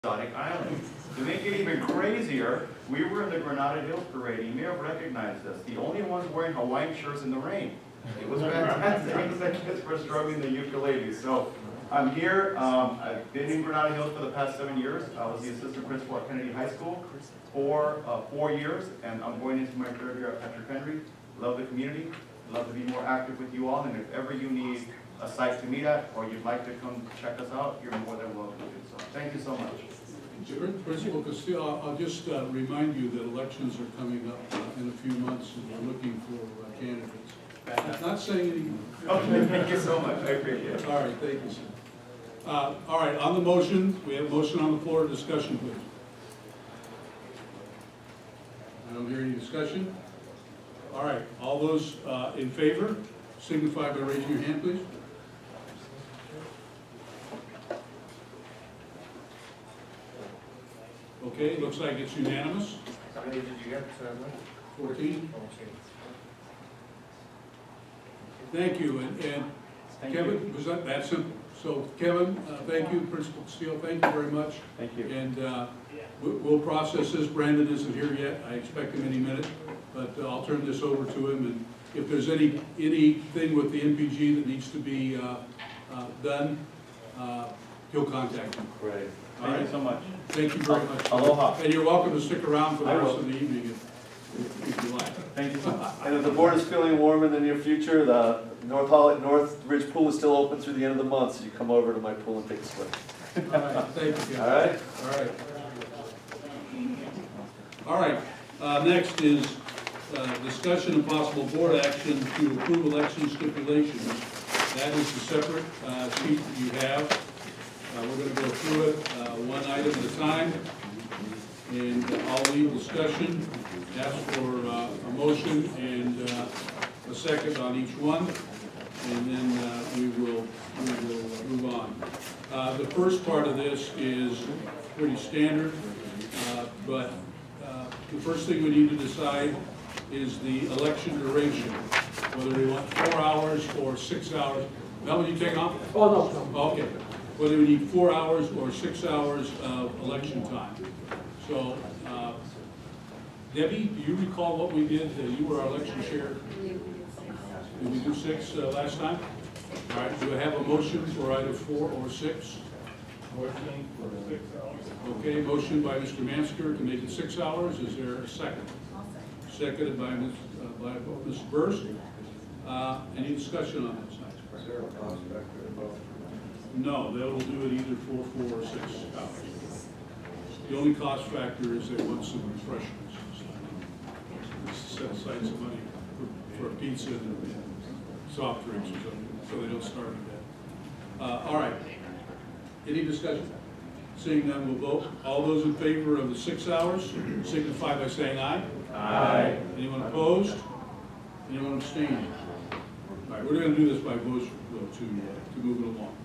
exotic island. To make it even crazier, we were in the Granada Hills Parade. You may have recognized us. The only ones wearing Hawaiian shirts in the rain. It was fantastic. The kids were strumming the ukulele. So I'm here. I've been in Granada Hills for the past 7 years. I was the assistant principal at Kennedy High School for 4 years, and I'm going into my third year at Patrick Henry. Love the community. Love to be more active with you all, and if ever you need a site to meet at, or you'd like to come check us out, you're more than welcome to do so. Thank you so much. Principal Castillo, I'll just remind you that elections are coming up in a few months, and we're looking for candidates. I'm not saying anything. Okay, thank you so much. I appreciate it. All right, thank you, sir. All right, on the motion, we have a motion on the floor. Discussion, please. I don't hear any discussion. All right, all those in favor, signify by raising your hand, please. Okay, looks like it's unanimous. How many did you get? 14. Thank you, and Kevin, was that simple? So Kevin, thank you, Principal Steele, thank you very much. Thank you. And we'll process this. Brandon isn't here yet. I expect him any minute, but I'll turn this over to him. And if there's anything with the NPG that needs to be done, he'll contact me. Great. All Thank right. you so much. Thank you very much. Aloha. And you're welcome to stick around for the I rest will. of the evening if you like. Thank you so much. And if the board is feeling warm in the near future, the North Ridge Pool is still open through the end of the month, so you come over to my pool and take a swim. All right, thank you, Kevin. All right? All right. All right, next is discussion and possible board action to approve election stipulations. That is the separate sheet that you have. We're going to go through it one item at a time. And I'll leave discussion, ask for a motion and a second on each one. And then we will move on. The first part of this is pretty standard, but the first thing we need to decide is the election duration, whether we want 4 hours or 6 hours. Mel, will you take off? Oh, no. Okay. Whether we need 4 hours or 6 hours of election time. So, Debbie, do you recall what we did? You were our election chair. Did we do 6 last time? All right, do I have a motion for either 4 or 6? Motion for 6 hours. Okay, motion by Mr. Mansker to make it 6 hours. Is there a second? Seconded by Ms. Burst. Any discussion on this? Is there a prospect of No, they will do it either for 4 or 6 hours. The only cost factor is they want some refreshments. Set aside some money for pizza and soft drinks or something, so they don't starve to death. All right. Any discussion? Seeing none, we'll vote. All those in favor of the 6 hours signify by saying aye. Aye. Anyone opposed? Anyone abstaining? All right, we're going to do this by voice vote to move it along.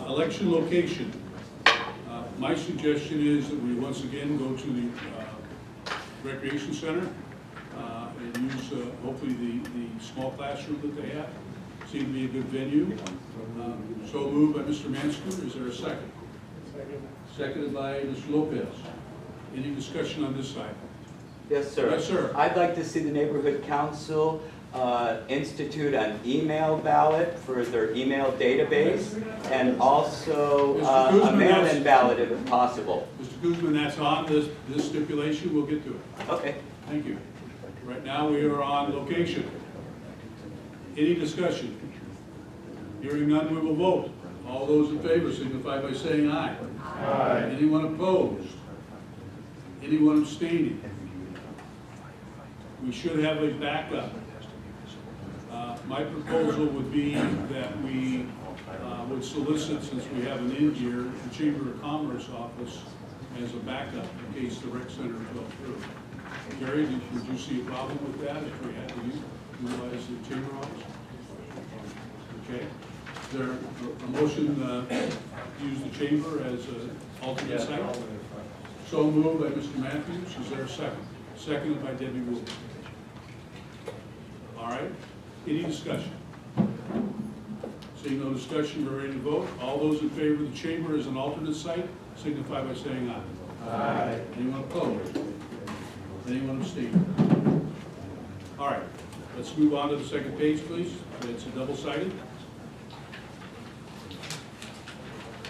Election location. My suggestion is that we once again go to the recreation center and use hopefully the small classroom that they have. Seems to be a good venue. So moved by Mr. Mansker. Is there a second? Seconded by Mr. Lopez. Any discussion on this side? Yes, sir. Yes, sir. I'd like to see the neighborhood council institute an email ballot for their email database, and also Mr. a Guzman, mail-in that's- ballot if possible. Mr. Guzman, that's on this stipulation. We'll get to it. Okay. Thank you. Right now, we are on location. Any discussion? Hearing none, we will vote. All those in favor signify by saying aye. Aye. Anyone opposed? Anyone abstaining? We should have a backup. My proposal would be that we would solicit, since we have an in here, the Chamber of Commerce office as a backup in case the rec center fell through. Gary, would you see a problem with that if we had to utilize the chamber office? Okay. Is there a motion to use the chamber as an alternate site? So moved by Mr. Matthews. Is there a second? Seconded by Debbie Wood. All right. Any discussion? Seeing no discussion, we're ready to vote. All those in favor of the chamber as an alternate site, signify by saying aye. Aye. Anyone opposed? Anyone abstaining? All right, let's move on to the second page, please. It's a double-sided.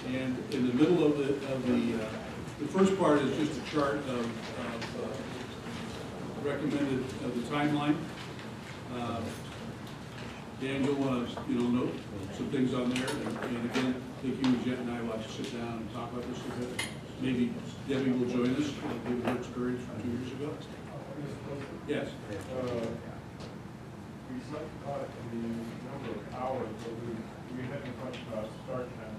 And in the middle of the first part is just a chart of recommended, of the timeline. Dan, you'll want to, note some things on there, and again, I think you and Jet and I will have to sit down and talk about this a bit. Maybe Debbie will join us, given her experience from 2 years ago. Yes. We cut the number of hours, but we hadn't talked about start time.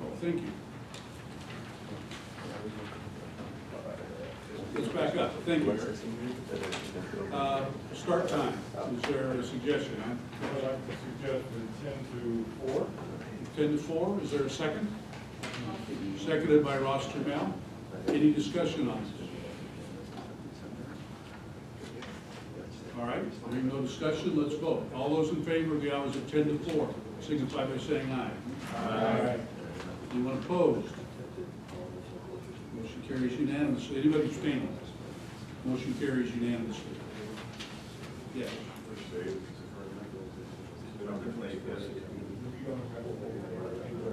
Well, thank you. Let's back up. Thank you, Eric. Start time. Is there a suggestion? I'd like to suggest the 10 to 4. 10 to 4. Is there a second? Seconded by Ross Trammell. Any discussion on this? All right, hearing no discussion, let's vote. All those in favor of the hours of 10 to 4, signify by saying aye. Aye. Anyone opposed? Motion carries unanimously. Anybody abstaining? Motion carries unanimously. Yes.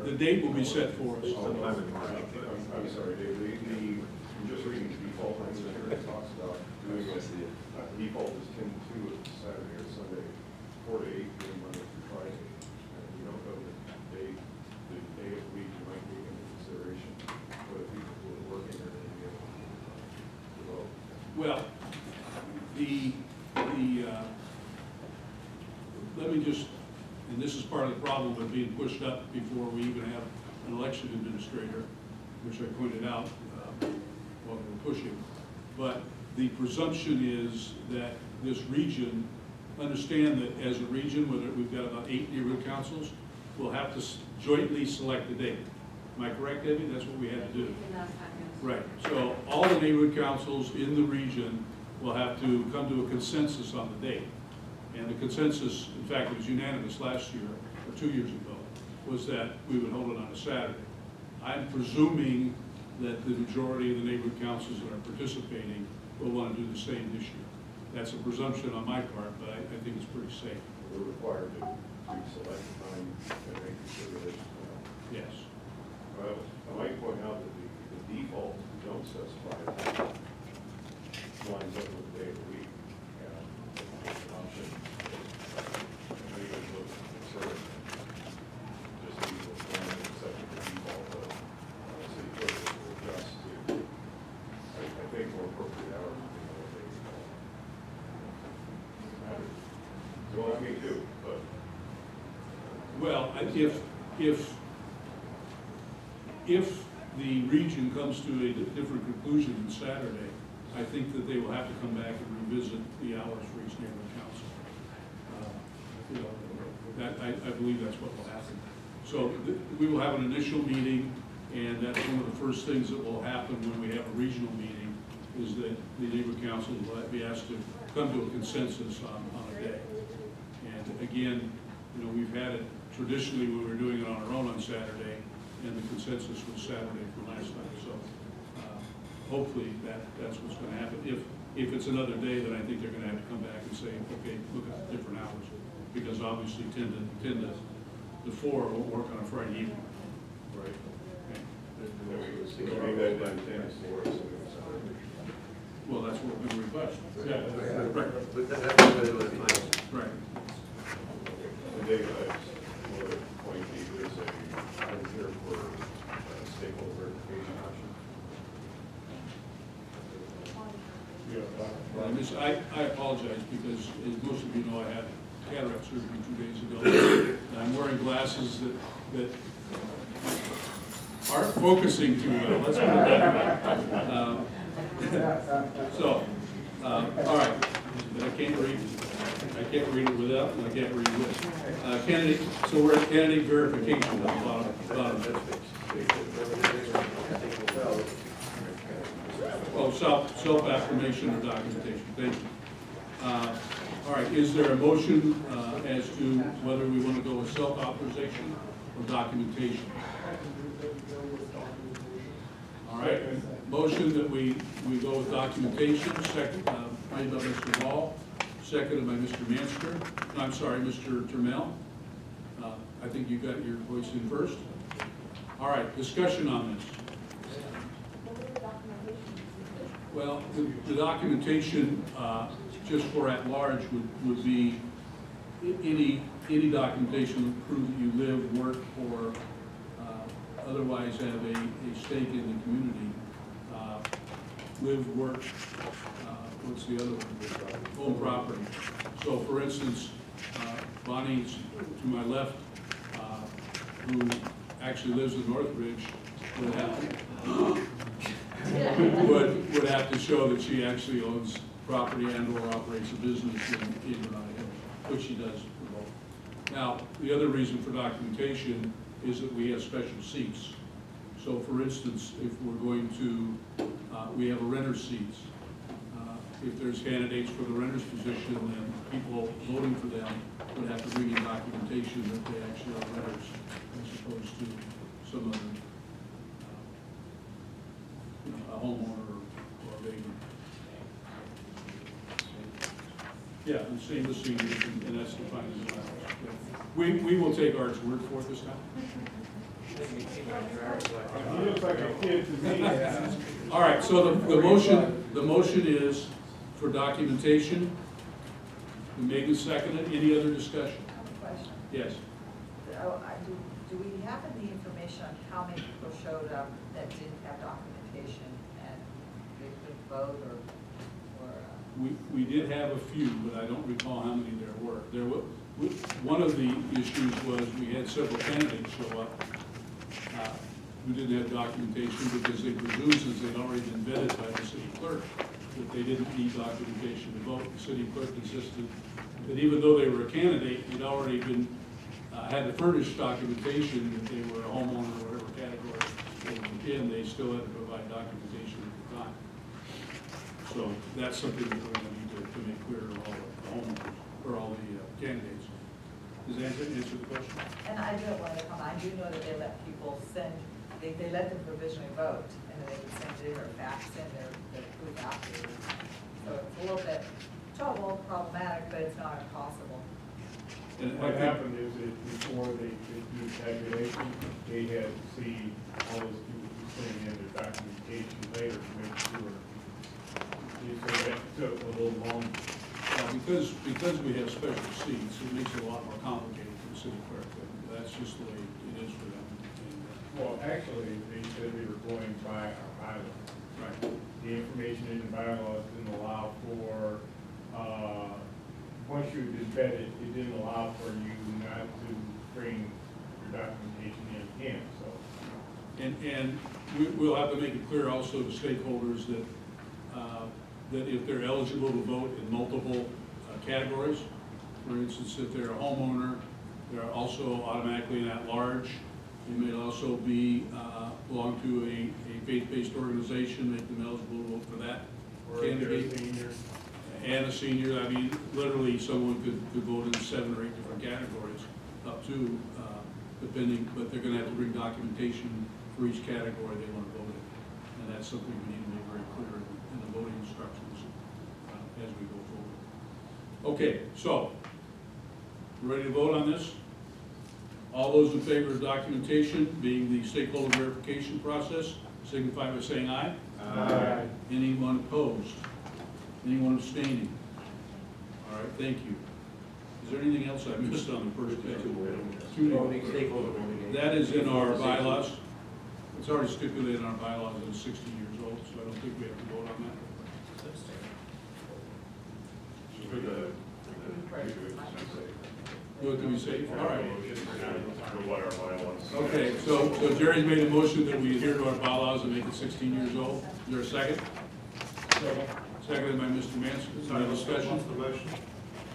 The date will be set for us. Sometime in March. I'm sorry, Dave, I'm just reading the default language here, it talks about doing it, default is 10 to 2 of Saturday or Sunday, 4 to 8 during Monday through Friday. And you don't know the day of the week you might take into consideration, whether people who are working or they get to vote. Well, let me just, and this is part of the problem with being pushed up before we even have an election administrator, which I pointed out while we were pushing. But the presumption is that this region, understand that as a region, whether we've got about 8 neighborhood councils, we'll have to jointly select a date. Am I correct, Debbie? That's what we had to do. Right, so all the neighborhood councils in the region will have to come to a consensus on the date. And the consensus, in fact, it was unanimous last year, or 2 years ago, was that we would hold it on a Saturday. I'm presuming that the majority of the neighborhood councils that are participating will want to do the same this year. That's a presumption on my part, but I think it's pretty safe. We're required to select a time and make considerations. Yes. Well, I might point out that the default, we don't specify, lines up with the day of the week. It's an option. And we would look sort of just equal one except for the default, but city clerk will adjust to, I think, more appropriate hours than what they matter. Well, I mean, too, but. Well, if the region comes to a different conclusion than Saturday, I think that they will have to come back and revisit the hours for each neighborhood council. I believe that's what will happen. So we will have an initial meeting, and that's one of the first things that will happen when we have a regional meeting, is that the neighborhood council will be asked to come to a consensus on a day. And again, we've had it traditionally, we were doing it on our own on Saturday, and the consensus was Saturday for last time. So hopefully that's what's going to happen. If it's another day, then I think they're going to have to come back and say, okay, look at the different hours, because obviously 10 to 4 won't work on a Friday evening. Right. Okay. Maybe that by 10 is for us. Well, that's what we're going to request. Yeah. Right. But that's what it was mine. Right. And David, I just want to point to you, there's a item here for stakeholder verification option. I apologize, because as most of you know, I had cataract surgery 2 days ago. And I'm wearing glasses that aren't focusing too well, let's put it that way. All right, I can't read it without, and I can't read it with. Candidate, so we're at candidate verification at the bottom. Oh, self-affirmation or documentation, thank you. All right, is there a motion as to whether we want to go with self-authorization or documentation? motion that we go with documentation, second, made by Mr. Wall, seconded by Mr. Mansker, no, I'm sorry, Mr. Termel. I think you got your voice in first. All right, discussion on this. Well, the documentation, just for at-large would be any documentation that prove that you live, work, or otherwise have a stake in the community. Live, work, what's the other one? Own property. So for instance, Bonnie's to my left, who actually lives in Northridge, would have to show that she actually owns property and or operates a business in Granada Hills, which she does for both. Now, the other reason for documentation is that we have special seats. So for instance, if we're going to, we have a renter's seats. If there's candidates for the renter's position, then people voting for them would have to bring in documentation that they actually are renters, as opposed to some other, a homeowner or a vagrant. Yeah, and same with seniors, and that's defined as a house. We will take Art's word for it this time. He looks like a kid to me. All right, so the motion is for documentation. Megan seconded. Any other discussion? I have a question. Yes. Do we have any information on how many people showed up that didn't have documentation and they couldn't vote or? We did have a few, but I don't recall how many there were. One of the issues was we had several candidates show up who didn't have documentation because they presumed, since they'd already been vetted by the city clerk, that they didn't need documentation to vote. The city clerk insisted that even though they were a candidate, they'd already been, had to furnish documentation that they were a homeowner or whatever category they were in, they still had to provide documentation at the time. So that's something that we're going to need to make clear to all the homeowners, or all the candidates. Does that answer the question? And I don't want to come, I do know that they let people send, they let them provisionally vote, and then they would send in or fax in their proof afterwards. So it's a little bit trouble, problematic, but it's not impossible. And I What think- happened is that before they could do tabulation, they had to see all those people who sent in their documentation later to make sure. So that took a little longer. Because we have special seats, it makes it a lot more complicated for the city clerk. That's just the way it is for them. Well, actually, they said they were going by our bylaws. Right. The information in the bylaws didn't allow for, once you've been vetted, it didn't allow for you not to bring your documentation in again, so. And we'll have to make it clear also to stakeholders that, that if they're eligible to vote in multiple categories, for instance, if they're a homeowner, they're also automatically an at-large. They may also be, belong to a faith-based organization, make them eligible to vote for that Or if they're a candidate. senior. And a senior, I mean, literally someone could vote in 7 or 8 different categories, up to, depending, but they're gonna have to bring documentation for each category they wanna vote in. And that's something we need to make very clear in the voting instructions as we go forward. Okay, so, ready to vote on this? All those in favor of documentation being the stakeholder verification process, signify by saying aye. Aye. Anyone opposed? Anyone abstaining? All right, thank you. Is there anything else I missed on the first page? Voting, stakeholder voting. That is in our bylaws. It's already stipulated in our bylaws that it's 60 years old, so I don't think we have to vote on that. For the Do it to be safe, all right. For what our bylaws. Okay, so Jerry's made a motion that we adhere to our bylaws and make it 16 years old. Is there a second? Seconded by Mr. Mansky. Any discussion? What's the motion?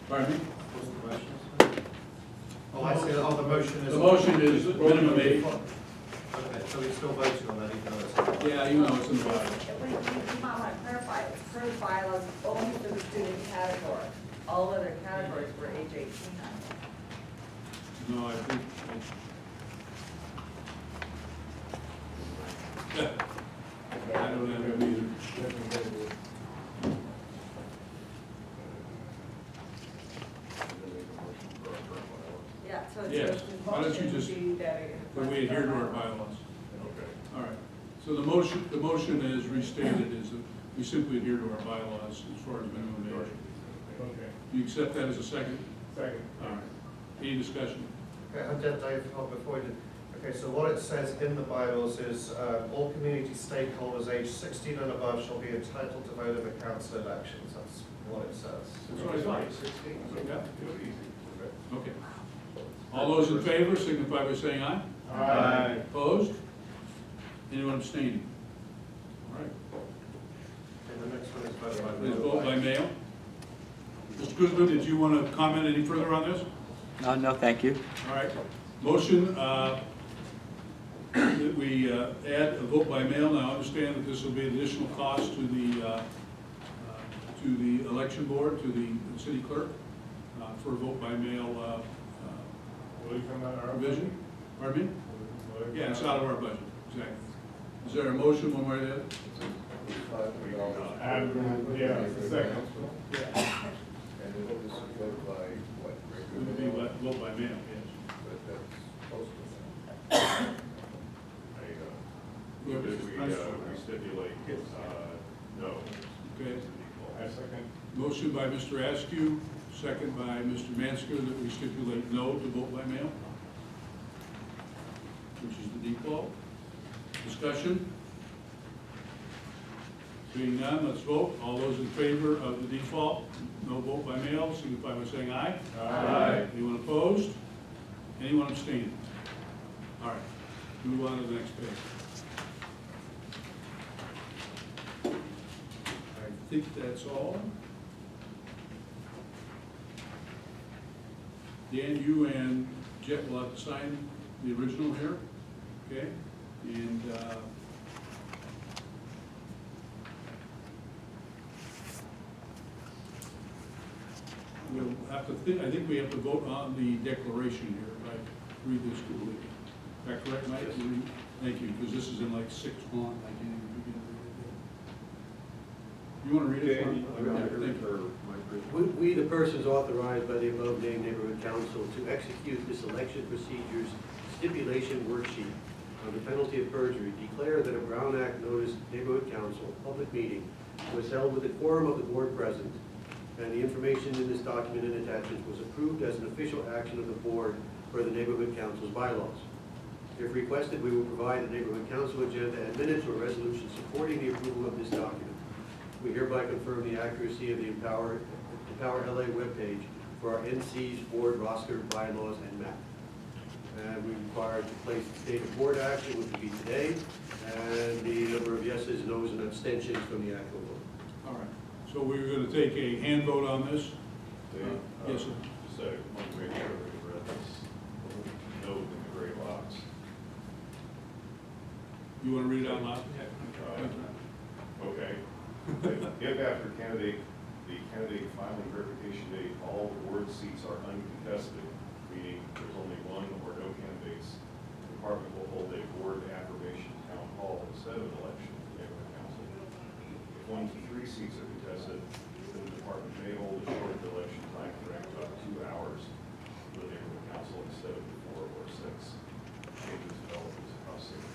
Pardon me? What's the motion? Oh, I see, oh, the motion is. The motion is minimum age. Okay, so we're still voting on that, even though it's. Yeah, you know it's in the bylaws. You might want to clarify, it's per bylaws only for the student category. All other categories were age 18. No, I think. Yeah. I don't don't have them either. Yeah, so Yes. it's the Why don't you motion just- would be that it. But we adhere to our bylaws. Okay. All right. So the motion as restated is that we simply adhere to our bylaws as far as minimum age. Okay, You accept that as a second? second. All right. Any discussion? Okay, and Dave, before you do, okay, so what it says in the bylaws is, all community stakeholders aged 16 and above shall be entitled to vote in the council elections. That's what it says. That's what I thought. 16, so Yeah. it'll be easy. Okay. Okay. All those in favor signify by saying aye. Aye. Opposed? Anyone abstaining? All right. And the next one is vote by Please mail. vote by mail. Mr. Guzman, did you want to comment any further on this? No, thank you. All right. Motion that we add a vote by mail. Now, I understand that this will be an additional cost to the election board, to the city clerk, for a vote by mail Will you come out of our provision. Pardon me? Will it Yeah, it's come out of our budget, exactly. Is there a motion one way or the other? Yeah, it's the second. And it'll just go by what? It would be vote by mail, yes. But that's close to Yeah, we stipulate, no. Okay. I second. Motion by Mr. Askew, second by Mr. Mansker, that we stipulate no to vote by mail, which is the default. Discussion? Being none, let's vote. All those in favor of the default, no vote by mail, signify by saying aye. Aye. Anyone opposed? Anyone abstaining? All right, move on to the next page. I think that's all. Dan, you and Jet will have to sign the original here, okay? And, we'll have to think, I think we have to vote on the declaration here, if I read this correctly. Is that correct, Mike? Thank you, because this is in like 6 font, I can't even begin to read it. You want to read it? for me? Thank you. We, the persons authorized by the above named neighborhood council to execute this election procedures stipulation worksheet on the penalty of perjury, declare that a Brown Act notice neighborhood council public meeting was held with a quorum of the board present, and the information in this document and attachments was approved as an official action of the board for the neighborhood council's bylaws. If requested, we will provide the neighborhood council agenda and minutes or resolution supporting the approval of this document. We hereby confirm the accuracy of the Empower LA webpage for our NC's board roster, bylaws, and map. And we require to place the date of board action, which would be today, and the number of yeses, noes, and abstentions from the actual vote. All right, so we're going to take a hand vote on this? Yes, sir. So, I want to make sure we read this note in the gray box. You want to read it out loud? Okay. If after the candidate filing verification date, all board seats are uncontested, meaning there's only one or no candidates, the department will hold a board affirmation town hall instead of an election for the neighborhood council. If 1 to 3 seats are contested, then the department may hold a short election time frame of up to 2 hours for the neighborhood council instead of 4 or 6. Changes developed across the city.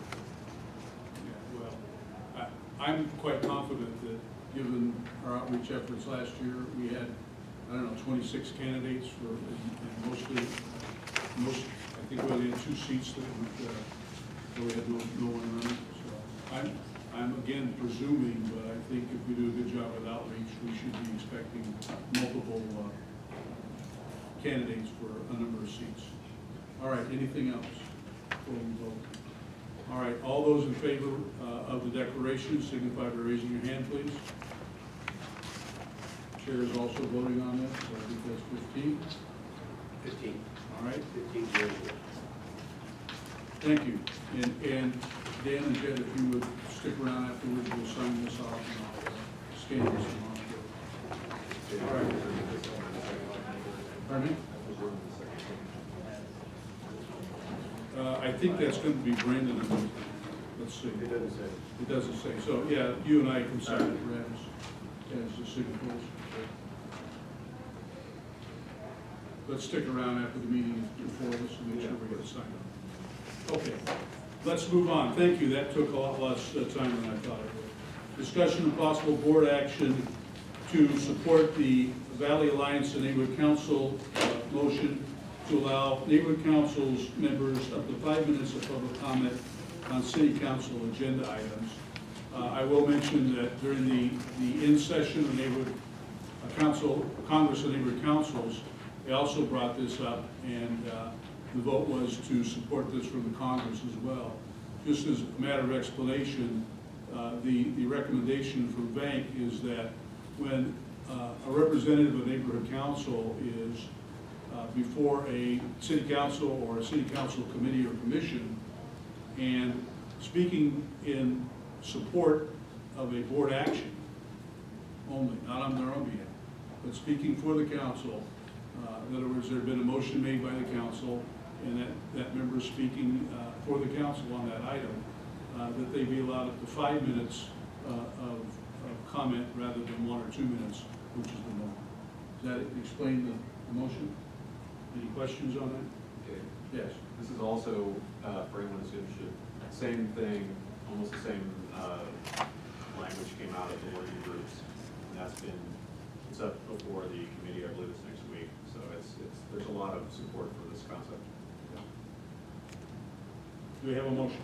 Yeah, well, I'm quite confident that, given our outreach efforts last year, we had, I don't know, 26 candidates for, and mostly, I think we only had 2 seats that we had no one running. So I'm again presuming, but I think if we do a good job with outreach, we should be expecting multiple candidates for a number of seats. All right, anything else before we vote? All right, all those in favor of the declaration signify by raising your hand, please. Chair is also voting on this, so I think that's 15. 15. All right, 15-0. thank you. And Dan and Jed, if you would stick around afterwards, we'll sign this off and I'll scan this off. All right. Pardon me? I think that's going to be Brandon. let's see. It doesn't say. It doesn't say, so, yeah, you and I can sign it, Brad, as the signatures. Let's stick around after the meeting before this and make sure we get it signed up. Okay, let's move on. Thank you, that took a lot less time than I thought it would. Discussion and possible board action to support the Valley Alliance and Neighborhood Council motion to allow Neighborhood Council's members up to 5 minutes of public comment on city council agenda items. I will mention that during the in-session of Neighborhood Council, Congress of Neighborhood Councils, they also brought this up, and the vote was to support this from the Congress as well. Just as a matter of explanation, the recommendation from Bank is that when a representative of neighborhood council is before a city council or a city council committee or commission and speaking in support of a board action only, not on their own behalf, but speaking for the council. In other words, there had been a motion made by the council, and that member is speaking for the council on that item, that they be allowed up to 5 minutes of comment rather than 1 or 2 minutes, which is the norm. Does that explain the motion? Any questions on that? Okay. Yes. This is also, for anyone who's interested, same thing, almost the same language came out of the working groups. And it's up before the committee, I believe it's next week. So there's a lot of support for this concept. Do we have a motion?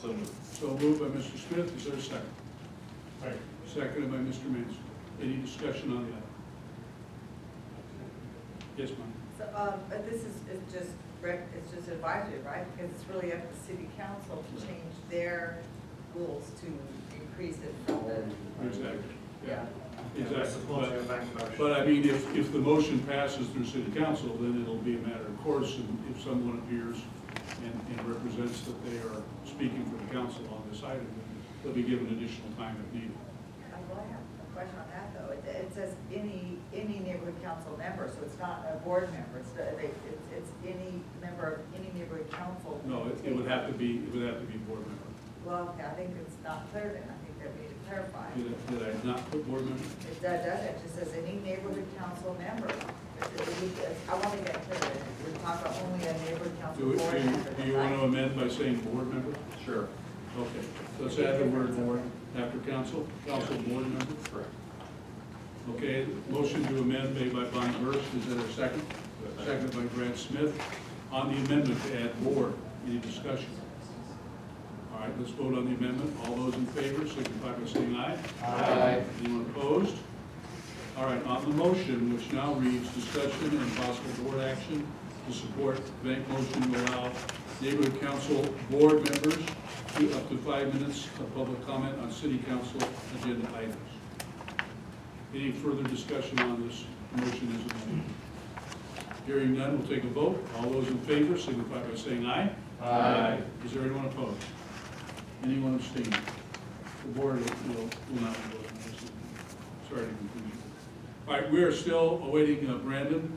So moved. So moved by Mr. Smith, is there a second? Right. Seconded by Mr. Manson. Any discussion on that? Yes, ma'am. So, but this is it's just advisory, right? Because it's really up to the city council to change their rules to increase it from the. Exactly. Yeah. Exactly. Supporting a bank motion. But I mean, if the motion passes through city council, then it'll be a matter of course, and if someone appears and represents that they are speaking for the council on this item, they'll be given additional time if needed. Well, I have a question on that, though. It says any neighborhood council member, so it's not a board member. It's any member of any neighborhood council. No, it would have to be board member. Well, okay, I think it's not clear then. I think that we need to clarify. Did I not put board member? It does, it just says any neighborhood council member. I want to get clear. We're talking about only a neighborhood council Do board member. you want to amend by saying board member? Sure. Okay, let's add the word board after council board member. Correct. Okay, motion to amend made by Bonnie Burst, is there a second? Seconded by Brad Smith. On the amendment to add board, any discussion? All right, let's vote on the amendment. All those in favor, signify by saying aye. Aye. Anyone opposed? All right, on the motion, which now reads discussion and possible board action to support bank motion to allow neighborhood council board members to up to 5 minutes of public comment on city council agenda items. Any further discussion on this motion as amended? Hearing none, we'll take a vote. All those in favor signify by saying aye. Aye. Is there anyone opposed? Anyone abstaining? The board will not be voting. Sorry to confuse you. All right, we are still awaiting Brandon,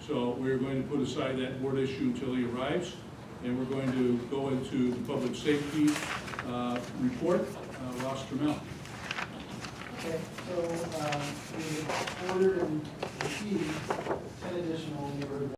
so we're going to put aside that board issue until he arrives, and we're going to go into the public safety report. Ross Trammell. Okay, so we ordered and received 10 additional neighborhood